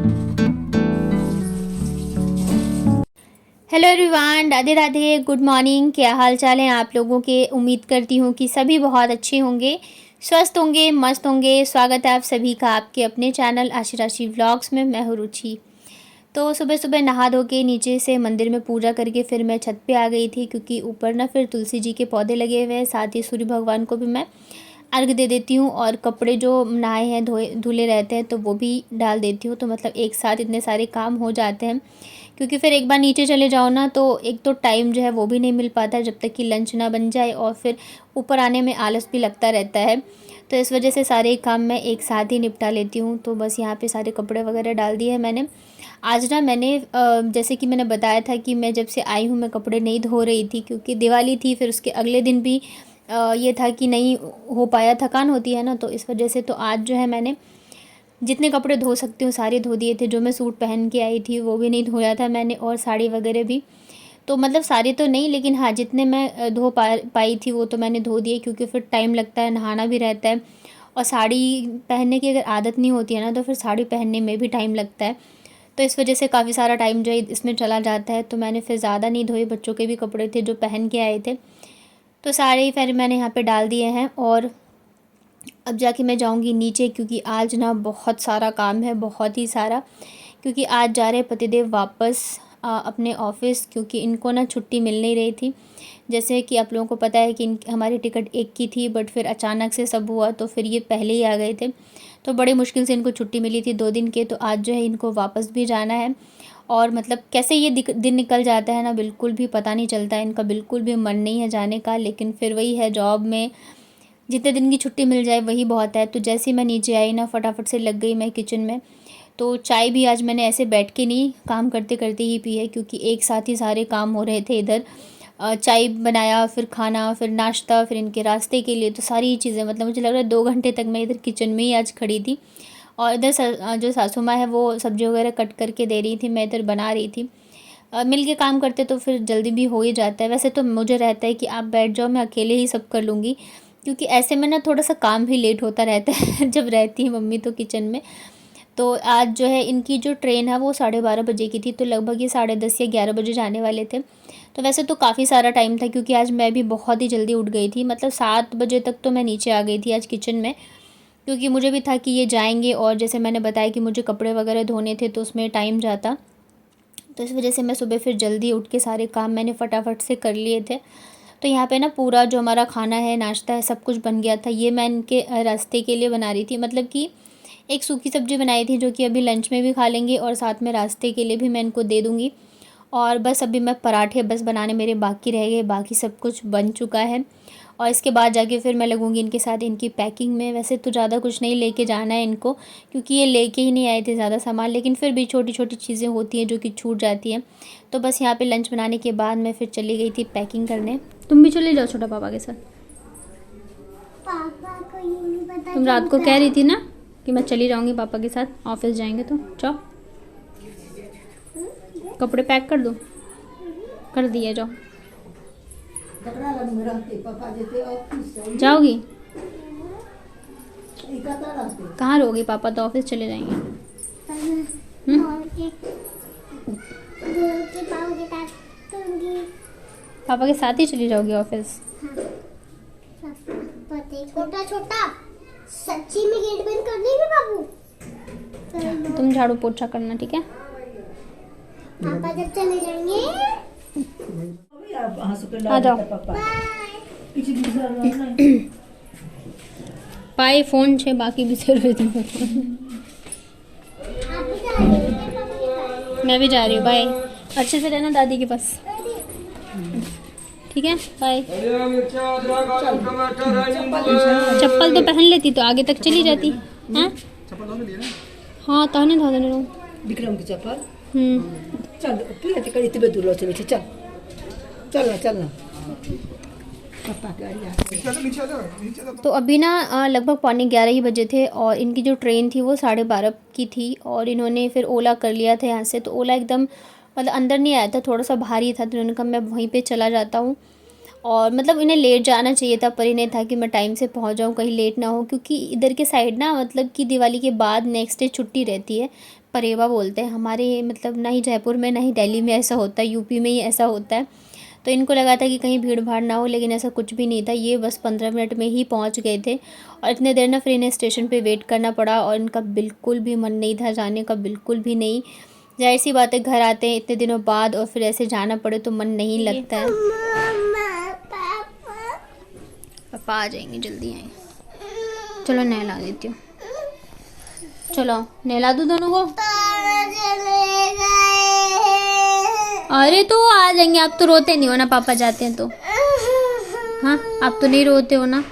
Hello everyone, Radhe Radhe, good morning. क्या हाल चाल है आप लोगों के? उम्मीद करती हूँ कि सभी बहुत अच्छे होंगे, स्वस्थ होंगे, मस्त होंगे। स्वागत है आप सभी का आपके अपने चैनल आशी राशि व्लॉग्स में। मैं हूँ रुचि। तो सुबह सुबह नहा धो के नीचे से मंदिर में पूजा करके फिर मैं छत पे आ गई थी, क्योंकि ऊपर ना फिर तुलसी जी के पौधे लगे हुए हैं, साथ ही सूर्य भगवान को भी मैं अर्घ दे देती हूँ और कपड़े जो नहाए हैं धुले रहते हैं तो वो भी डाल देती हूँ। तो मतलब एक साथ इतने सारे काम हो जाते हैं, क्योंकि फिर एक बार नीचे चले जाओ ना तो एक तो टाइम जो है वो भी नहीं मिल पाता जब तक कि लंच ना बन जाए, और फिर ऊपर आने में आलस भी लगता रहता है। तो इस वजह से सारे काम मैं एक साथ ही निपटा लेती हूँ। तो बस यहाँ पे सारे कपड़े वगैरह डाल दिए हैं मैंने। आज ना मैंने जैसे कि मैंने बताया था कि मैं जब से आई हूँ मैं कपड़े नहीं धो रही थी, क्योंकि दिवाली थी। फिर उसके अगले दिन भी ये था कि नहीं हो पाया, थकान होती है ना, तो इस वजह से तो आज जो है मैंने जितने कपड़े धो सकती हूँ सारे धो दिए थे। जो मैं सूट पहन के आई थी वो भी नहीं धोया था मैंने, और साड़ी वगैरह भी। तो मतलब सारे तो नहीं, लेकिन हाँ जितने मैं धो पाई थी वो तो मैंने धो दिए, क्योंकि फिर टाइम लगता है, नहाना भी रहता है। और साड़ी पहनने की अगर आदत नहीं होती है ना तो फिर साड़ी पहनने में भी टाइम लगता है। तो इस वजह से काफ़ी सारा टाइम जो है इसमें चला जाता है। तो मैंने फिर ज़्यादा नहीं धोए, बच्चों के भी कपड़े थे जो पहन के आए थे, तो सारे ही फिर मैंने यहाँ पे डाल दिए हैं। और अब जाके मैं जाऊँगी नीचे, क्योंकि आज ना बहुत सारा काम है, बहुत ही सारा। क्योंकि आज जा रहे पतिदेव वापस अपने ऑफिस, क्योंकि इनको ना छुट्टी मिल नहीं रही थी। जैसे कि आप लोगों को पता है कि हमारी टिकट 1 की थी, बट फिर अचानक से सब हुआ तो फिर ये पहले ही आ गए थे। तो बड़े मुश्किल से इनको छुट्टी मिली थी 2 दिन के। तो आज जो है इनको वापस भी जाना है। और मतलब कैसे ये दिन निकल जाता है ना, बिल्कुल भी पता नहीं चलता है। इनका बिल्कुल भी मन नहीं है जाने का, लेकिन फिर वही है, जॉब में जितने दिन की छुट्टी मिल जाए वही बहुत है। तो जैसे ही मैं नीचे आई ना फटाफट से लग गई मैं किचन में। तो चाय भी आज मैंने ऐसे बैठ के नहीं, काम करते करते ही पी है, क्योंकि एक साथ ही सारे काम हो रहे थे इधर। चाय बनाया, फिर खाना, फिर नाश्ता, फिर इनके रास्ते के लिए। तो सारी चीज़ें मतलब मुझे लग रहा है 2 घंटे तक मैं इधर किचन में ही आज खड़ी थी। और इधर जो सासू माँ है वो सब्ज़ी वगैरह कट करके दे रही थी, मैं इधर बना रही थी। मिल के काम करते तो फिर जल्दी भी हो ही जाता है। वैसे तो मुझे रहता है कि आप बैठ जाओ, मैं अकेले ही सब कर लूँगी, क्योंकि ऐसे में ना थोड़ा सा काम भी लेट होता रहता है जब रहती है मम्मी तो किचन में। तो आज जो है इनकी जो ट्रेन है वो 12:30 बजे की थी, तो लगभग ये 10:30 या 11 बजे जाने वाले थे। तो वैसे तो काफ़ी सारा टाइम था, क्योंकि आज मैं भी बहुत ही जल्दी उठ गई थी। मतलब 7 बजे तक तो मैं नीचे आ गई थी आज किचन में, क्योंकि मुझे भी था कि ये जाएंगे, और जैसे मैंने बताया कि मुझे कपड़े वगैरह धोने थे तो उसमें टाइम जाता। तो इस वजह से मैं सुबह फिर जल्दी उठ के सारे काम मैंने फटाफट से कर लिए थे। तो यहाँ पे ना पूरा जो हमारा खाना है, नाश्ता है, सब कुछ बन गया था। ये मैं इनके रास्ते के लिए बना रही थी, मतलब कि एक सूखी सब्ज़ी बनाई थी जो कि अभी लंच में भी खा लेंगे, और साथ में रास्ते के लिए भी मैं इनको दे दूँगी। और बस अभी मैं पराठे बस बनाने मेरे बाकी रह गए, बाकी सब कुछ बन चुका है। और इसके बाद जाके फिर मैं लगूँगी इनके साथ इनकी पैकिंग में। वैसे तो ज़्यादा कुछ नहीं लेके जाना है इनको, क्योंकि ये लेके ही नहीं आए थे ज़्यादा सामान, लेकिन फिर भी छोटी छोटी चीज़ें होती हैं जो कि छूट जाती हैं। तो बस यहाँ पे लंच बनाने के बाद मैं फिर चली गई थी पैकिंग करने। तुम भी चले जाओ छोटा पापा के साथ। पापा को ये नहीं पता तुम रात को कह रही थी ना कि मैं चली जाऊँगी पापा के साथ, ऑफिस जाएंगे तो जाओ। कपड़े पैक कर दो, कर दिए, जाओ। जाओगी? कहाँ रहोगी? पापा तो ऑफिस चले जाएंगे। पापा के साथ ही चली जाओगी ऑफिस? छोटा छोटा सच्ची में गेट बंद कर देंगे बाबू। तुम झाड़ू पोछा करना, ठीक है? पापा जब चले जाएंगे आ जाओ। पाए फोन छे बाकी भी जरूर आप भी जा रहे हो? मैं भी जा रही हूँ। बाय, अच्छे से रहना दादी के पास, ठीक है? बाय। चप्पल तो पहन लेती तो आगे तक चली जाती। हाँ हाँ, ताने था देने विक्रम की चप्पल। चल फिर कड़ी इतने दूर चले चल चलना चलना। तो अभी ना लगभग 11:15 ही बजे थे, और इनकी जो ट्रेन थी वो 12:30 की थी। और इन्होंने फिर ओला कर लिया था यहाँ से। तो ओला एकदम मतलब अंदर नहीं आया था, थोड़ा सा भारी था, तो उन्होंने कहा मैं वहीं पे चला जाता हूँ। और मतलब इन्हें लेट जाना चाहिए था, पर इन्हें था कि मैं टाइम से पहुंच जाऊं, कहीं लेट ना हो, क्योंकि इधर के साइड ना मतलब कि दिवाली के बाद नेक्स्ट डे छुट्टी रहती है। परेवा बोलते हैं हमारे, मतलब ना ही जयपुर में ना ही दिल्ली में ऐसा होता है, यूपी में ही ऐसा होता है। तो इनको लगा था कि कहीं भीड़ भाड़ ना हो, लेकिन ऐसा कुछ भी नहीं था। ये बस 15 मिनट में ही पहुंच गए थे और इतने देर ना फिर इन्हें स्टेशन पे वेट करना पड़ा और इनका बिल्कुल भी मन नहीं था जाने का, बिल्कुल भी नहीं। जाहिर सी बात है, घर आते हैं इतने दिनों बाद और फिर ऐसे जाना पड़े तो मन नहीं लगता है। मम्मा पापा पापा आ जाएंगे, जल्दी आएंगे। चलो नहला देती हूँ, चलो नहला दूँ दोनों को। पापा चले गए। अरे तो आ जाएंगे, आप तो रोते नहीं हो ना पापा जाते हैं तो। हाँ, आप तो नहीं रोते हो ना।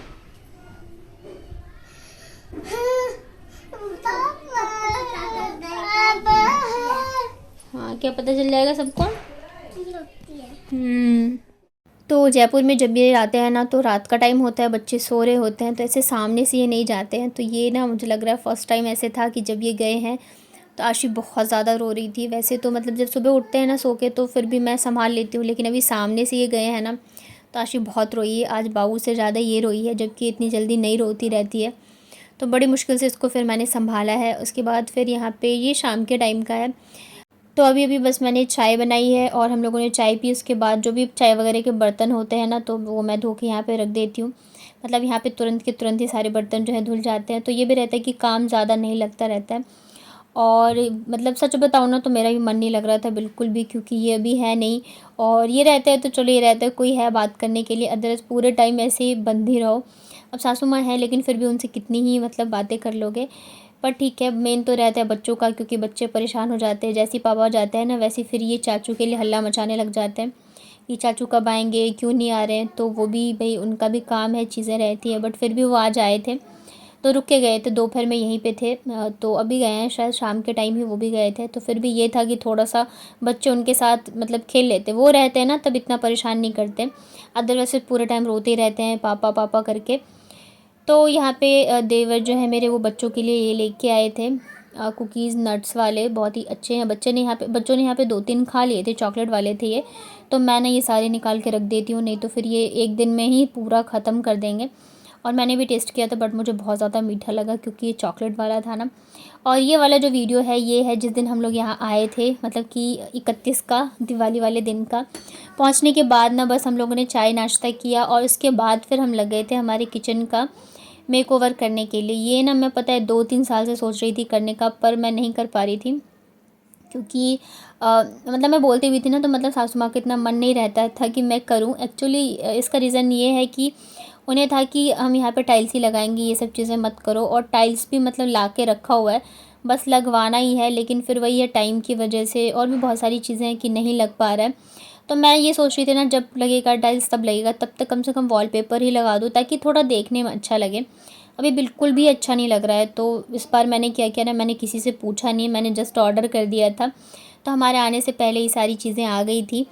हाँ, क्या पता चल जाएगा सबको। तो जयपुर में जब ये आते हैं ना तो रात का टाइम होता है, बच्चे सो रहे होते हैं, तो ऐसे सामने से ये नहीं जाते हैं। तो ये ना मुझे लग रहा है फर्स्ट टाइम ऐसे था कि जब ये गए हैं तो आशी बहुत ज़्यादा रो रही थी। वैसे तो मतलब जब सुबह उठते हैं ना सो के तो फिर भी मैं संभाल लेती हूँ, लेकिन अभी सामने से ये गए हैं ना तो आशी बहुत रोई है। आज बाबू से ज़्यादा ये रोई है, जबकि इतनी जल्दी नहीं रोती रहती है। तो बड़ी मुश्किल से इसको फिर मैंने संभाला है। उसके बाद फिर यहाँ पे ये शाम के टाइम का है, तो अभी अभी बस मैंने चाय बनाई है और हम लोगों ने चाय पी। उसके बाद जो भी चाय वगैरह के बर्तन होते हैं ना तो वो मैं धो के यहाँ पे रख देती हूँ। मतलब यहाँ पे तुरंत के तुरंत ही सारे बर्तन जो है धुल जाते हैं, तो ये भी रहता है कि काम ज़्यादा नहीं लगता रहता है। और मतलब सच बताऊँ ना तो मेरा भी मन नहीं लग रहा था बिल्कुल भी, क्योंकि ये अभी है नहीं। और ये रहता है तो चलो, ये रहता है कोई है बात करने के लिए, अदरवाइज़ पूरे टाइम ऐसे ही बंद ही रहो। अब सासू माँ है लेकिन फिर भी उनसे कितनी ही मतलब बातें कर लोगे। पर ठीक है, मेन तो रहता है बच्चों का, क्योंकि बच्चे परेशान हो जाते हैं। जैसे ही पापा जाते हैं ना वैसे फिर ये चाचू के लिए हल्ला मचाने लग जाते हैं कि चाचू कब आएंगे, क्यों नहीं आ रहे हैं। तो वो भी भाई उनका भी काम है, चीज़ें रहती हैं, बट फिर भी वो आज आए थे तो रुक के गए थे। दोपहर में यहीं पे थे, तो अभी गए हैं, शायद शाम के टाइम ही वो भी गए थे। तो फिर भी ये था कि थोड़ा सा बच्चे उनके साथ मतलब खेल लेते, वो रहते हैं ना तब इतना परेशान नहीं करते, अदरवाइज पूरे टाइम रोते ही रहते हैं पापा पापा करके। तो यहाँ पे देवर जो है मेरे, वो बच्चों के लिए ये लेके आए थे कुकीज़ नट्स वाले, बहुत ही अच्छे हैं। बच्चों ने यहाँ पे 2-3 खा लिए थे, चॉकलेट वाले थे ये। तो मैंने ये सारे निकाल के रख देती हूँ, नहीं तो फिर ये एक दिन में ही पूरा ख़त्म कर देंगे। और मैंने भी टेस्ट किया था बट मुझे बहुत ज़्यादा मीठा लगा, क्योंकि ये चॉकलेट वाला था ना। और ये वाला जो वीडियो है ये है जिस दिन हम लोग यहाँ आए थे, मतलब कि 31 का, दिवाली वाले दिन का। पहुँचने के बाद ना बस हम लोगों ने चाय नाश्ता किया और उसके बाद फिर हम लग गए थे हमारे किचन का मेकओवर करने के लिए। ये ना मैं पता है 2-3 साल से सोच रही थी करने का, पर मैं नहीं कर पा रही थी, क्योंकि मतलब मैं बोलती हुई थी ना तो मतलब सासू माँ का इतना मन नहीं रहता था कि मैं करूँ। एक्चुअली इसका रीज़न ये है कि उन्हें था कि हम यहाँ पे टाइल्स ही लगाएंगे, ये सब चीज़ें मत करो। और टाइल्स भी मतलब ला के रखा हुआ है, बस लगवाना ही है, लेकिन फिर वही है टाइम की वजह से और भी बहुत सारी चीज़ें हैं कि नहीं लग पा रहा है। तो मैं ये सोच रही थी ना जब लगेगा टाइल्स तब लगेगा, तब तक कम से कम वॉलपेपर ही लगा दूँ ताकि थोड़ा देखने में अच्छा लगे। अभी बिल्कुल भी अच्छा नहीं लग रहा है। तो इस बार मैंने क्या किया ना, मैंने किसी से पूछा नहीं, मैंने जस्ट ऑर्डर कर दिया था। तो हमारे आने से पहले ही सारी चीज़ें आ गई थी।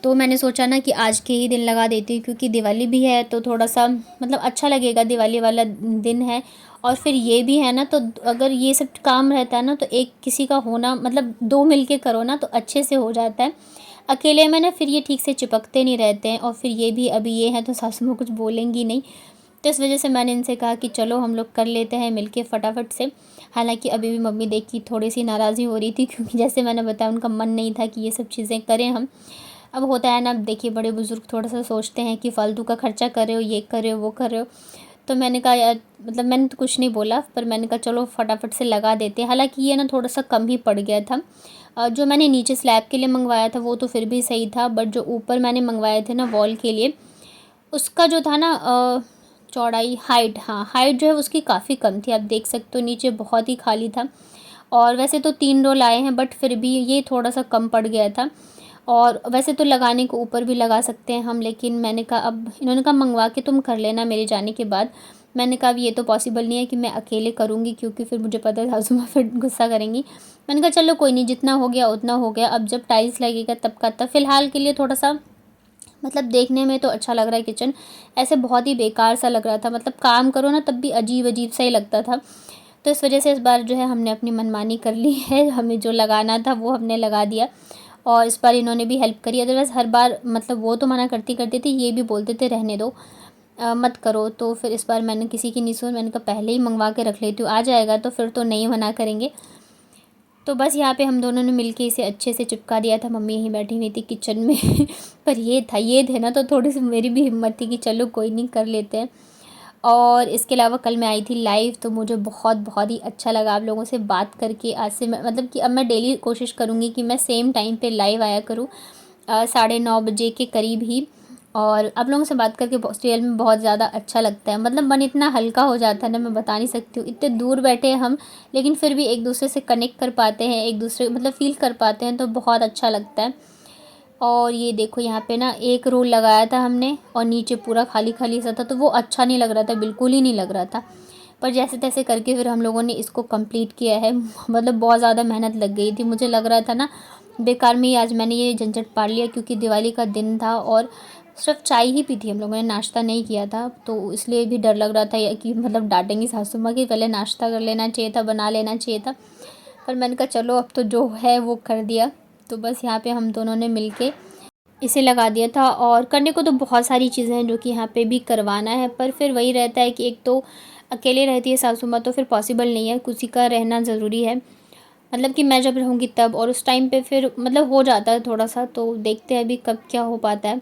तो मैंने सोचा ना कि आज के ही दिन लगा देती हूँ, क्योंकि दिवाली भी है तो थोड़ा सा मतलब अच्छा लगेगा, दिवाली वाला दिन है। और फिर ये भी है ना, तो अगर ये सब काम रहता है ना तो एक किसी का होना मतलब 2 मिलके करो ना तो अच्छे से हो जाता है। अकेले में ना फिर ये ठीक से चिपकते नहीं रहते हैं। और फिर ये भी अभी ये हैं तो सासू माँ कुछ बोलेंगी नहीं, तो इस वजह से मैंने इनसे कहा कि चलो हम लोग कर लेते हैं मिलके फटाफट से। हालांकि अभी भी मम्मी देख की थोड़ी सी नाराज़ी हो रही थी, क्योंकि जैसे मैंने बताया उनका मन नहीं था कि ये सब चीज़ें करें हम। अब होता है ना, देखिए बड़े बुज़ुर्ग थोड़ा सा सोचते हैं कि फ़ालतू का खर्चा कर रहे हो, ये कर रहे हो, वो कर रहे हो। तो मैंने कहा यार, मतलब मैंने तो कुछ नहीं बोला, पर मैंने कहा चलो फटाफट से लगा देते हैं। हालांकि ये ना थोड़ा सा कम ही पड़ गया था। जो मैंने नीचे स्लैब के लिए मंगवाया था वो तो फिर भी सही था, बट जो ऊपर मैंने मंगवाए थे ना वॉल के लिए, उसका जो था ना चौड़ाई, हाइट, हाँ हाइट जो है उसकी काफ़ी कम थी। आप देख सकते हो नीचे बहुत ही खाली था। और वैसे तो 3 रोल आए हैं बट फिर भी ये थोड़ा सा कम पड़ गया था। और वैसे तो लगाने को ऊपर भी लगा सकते हैं हम, लेकिन मैंने कहा अब इन्होंने कहा मंगवा के तुम कर लेना मेरे जाने के बाद। मैंने कहा अब ये तो पॉसिबल नहीं है कि मैं अकेले करूँगी, क्योंकि फिर मुझे पता है सासू माँ फिर गुस्सा करेंगी। मैंने कहा चलो कोई नहीं, जितना हो गया उतना हो गया, अब जब टाइल्स लगेगा तब का तब। फ़िलहाल के लिए थोड़ा सा मतलब देखने में तो अच्छा लग रहा है किचन, ऐसे बहुत ही बेकार सा लग रहा था। मतलब काम करो ना तब भी अजीब अजीब सा ही लगता था। तो इस वजह से इस बार जो है हमने अपनी मनमानी कर ली है, हमें जो लगाना था वो हमने लगा दिया। और इस बार इन्होंने भी हेल्प करी। अदरवाइज़ हर बार मतलब वो तो मना करती करती थी, ये भी बोलते थे रहने दो, मत करो। तो फिर इस बार मैंने किसी की नहीं सुनी, मैंने कहा पहले ही मंगवा के रख लेती हूँ, आ जाएगा तो फिर तो नहीं मना करेंगे। तो बस यहाँ पे हम दोनों ने मिलके इसे अच्छे से चिपका दिया था। मम्मी यहीं बैठी हुई थी किचन में पर ये थे ना, तो थोड़ी सी मेरी भी हिम्मत थी कि चलो कोई नहीं, कर लेते हैं। और इसके अलावा कल मैं आई थी लाइव, तो मुझे बहुत बहुत ही अच्छा लगा आप लोगों से बात करके। आज से मैं मतलब कि अब मैं डेली कोशिश करूँगी कि मैं सेम टाइम पे लाइव आया करूँ, 9:30 बजे के करीब ही। और आप लोगों से बात करके रियल में बहुत ज़्यादा अच्छा लगता है। मतलब मन इतना हल्का हो जाता है ना, मैं बता नहीं सकती हूँ। इतने दूर बैठे हैं हम, लेकिन फिर भी एक दूसरे से कनेक्ट कर पाते हैं, एक दूसरे मतलब फ़ील कर पाते हैं, तो बहुत अच्छा लगता है। और ये देखो यहाँ पे ना एक रोल लगाया था हमने और नीचे पूरा खाली खाली सा था, तो वो अच्छा नहीं लग रहा था, बिल्कुल ही नहीं लग रहा था। पर जैसे तैसे करके फिर हम लोगों ने इसको कंप्लीट किया है। मतलब बहुत ज़्यादा मेहनत लग गई थी, मुझे लग रहा था ना बेकार में ही आज मैंने ये झंझट पार लिया, क्योंकि दिवाली का दिन था और सिर्फ चाय ही पी थी हम लोगों ने, नाश्ता नहीं किया था। तो इसलिए भी डर लग रहा था कि मतलब डांटेंगी सासू माँ कि पहले नाश्ता कर लेना चाहिए था, बना लेना चाहिए था। पर मैंने कहा चलो अब तो जो है वो कर दिया। तो बस यहाँ पे हम दोनों ने मिलके इसे लगा दिया था। और करने को तो बहुत सारी चीज़ें हैं जो कि यहाँ पे भी करवाना है, पर फिर वही रहता है कि एक तो अकेले रहती है सासू माँ, तो फिर पॉसिबल नहीं है, किसी का रहना ज़रूरी है। मतलब कि मैं जब रहूँगी तब, और उस टाइम पे फिर मतलब हो जाता है थोड़ा सा, तो देखते हैं अभी कब क्या हो पाता है।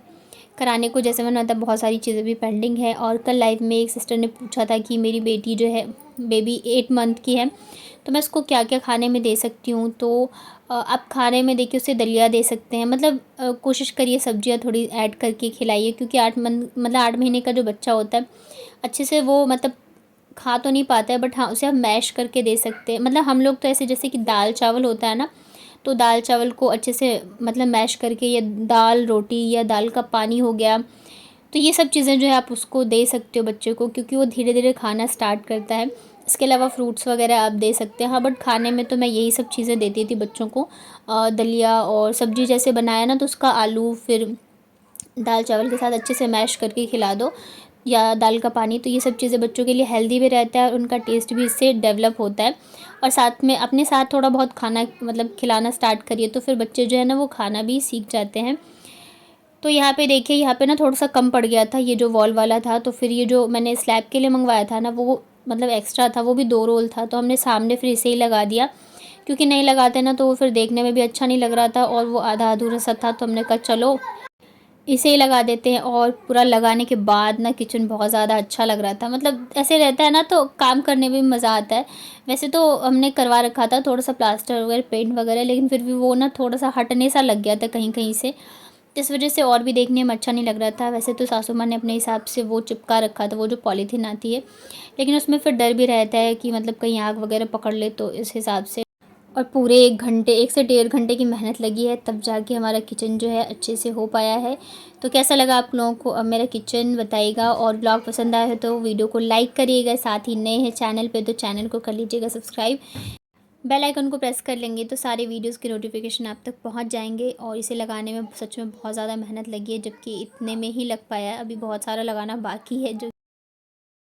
कराने को जैसे मैंने बताया बहुत सारी चीज़ें भी पेंडिंग है। और कल लाइव में एक सिस्टर ने पूछा था कि मेरी बेटी जो है, बेबी 8 मंथ की है, तो मैं उसको क्या क्या खाने में दे सकती हूँ। तो आप खाने में देखिए उसे दलिया दे सकते हैं। मतलब कोशिश करिए सब्जियाँ थोड़ी ऐड करके खिलाइए, क्योंकि 8 महीने का जो बच्चा होता है अच्छे से वो मतलब खा तो नहीं पाता है, बट हाँ उसे आप मैश करके दे सकते हैं। मतलब हम लोग तो ऐसे जैसे कि दाल चावल होता है ना, तो दाल चावल को अच्छे से मतलब मैश करके, या दाल रोटी या दाल का पानी हो गया, तो ये सब चीज़ें जो है आप उसको दे सकते हो बच्चे को, क्योंकि वो धीरे धीरे खाना स्टार्ट करता है। इसके अलावा फ्रूट्स वगैरह आप दे सकते हैं। हाँ बट खाने में तो मैं यही सब चीज़ें देती थी बच्चों को। दलिया और सब्जी जैसे बनाया ना, तो उसका आलू फिर दाल चावल के साथ अच्छे से मैश करके खिला दो, या दाल का पानी। तो ये सब चीज़ें बच्चों के लिए हेल्दी भी रहता है और उनका टेस्ट भी इससे डेवलप होता है। और साथ में अपने साथ थोड़ा बहुत खाना मतलब खिलाना स्टार्ट करिए, तो फिर बच्चे जो है ना वो खाना भी सीख जाते हैं। तो यहाँ पे देखिए, यहाँ पे ना थोड़ा सा कम पड़ गया था ये जो वॉल वाला था, तो फिर ये जो मैंने स्लैब के लिए मंगवाया था ना, वो मतलब एक्स्ट्रा था, वो भी 2 रोल था, तो हमने सामने फिर इसे ही लगा दिया। क्योंकि नहीं लगाते ना तो वो फिर देखने में भी अच्छा नहीं लग रहा था, और वो आधा अधूरा सा था, तो हमने कहा चलो इसे ही लगा देते हैं। और पूरा लगाने के बाद ना किचन बहुत ज़्यादा अच्छा लग रहा था। मतलब ऐसे रहता है ना, तो काम करने में भी मज़ा आता है। वैसे तो हमने करवा रखा था थोड़ा सा प्लास्टर वगैरह, पेंट वगैरह, लेकिन फिर भी वो ना थोड़ा सा हटने सा लग गया था कहीं कहीं से, इस वजह से और भी देखने में अच्छा नहीं लग रहा था। वैसे तो सासू माँ ने अपने हिसाब से वो चिपका रखा था, वो जो पॉलीथीन आती है, लेकिन उसमें फिर डर भी रहता है कि मतलब कहीं आग वगैरह पकड़ ले, तो इस हिसाब से। और पूरे 1 से 1.5 घंटे की मेहनत लगी है, तब जाके हमारा किचन जो है अच्छे से हो पाया है। तो कैसा लगा आप लोगों को अब मेरा किचन बताइएगा, और ब्लॉग पसंद आया है तो वीडियो को लाइक करिएगा। साथ ही नए हैं चैनल पे तो चैनल को कर लीजिएगा सब्सक्राइब, बेल आइकन को प्रेस कर लेंगे तो सारे वीडियोस की नोटिफिकेशन आप तक पहुंच जाएंगे। और इसे लगाने में सच में बहुत ज़्यादा मेहनत लगी है, जबकि इतने में ही लग पाया है, अभी बहुत सारा लगाना बाकी है जो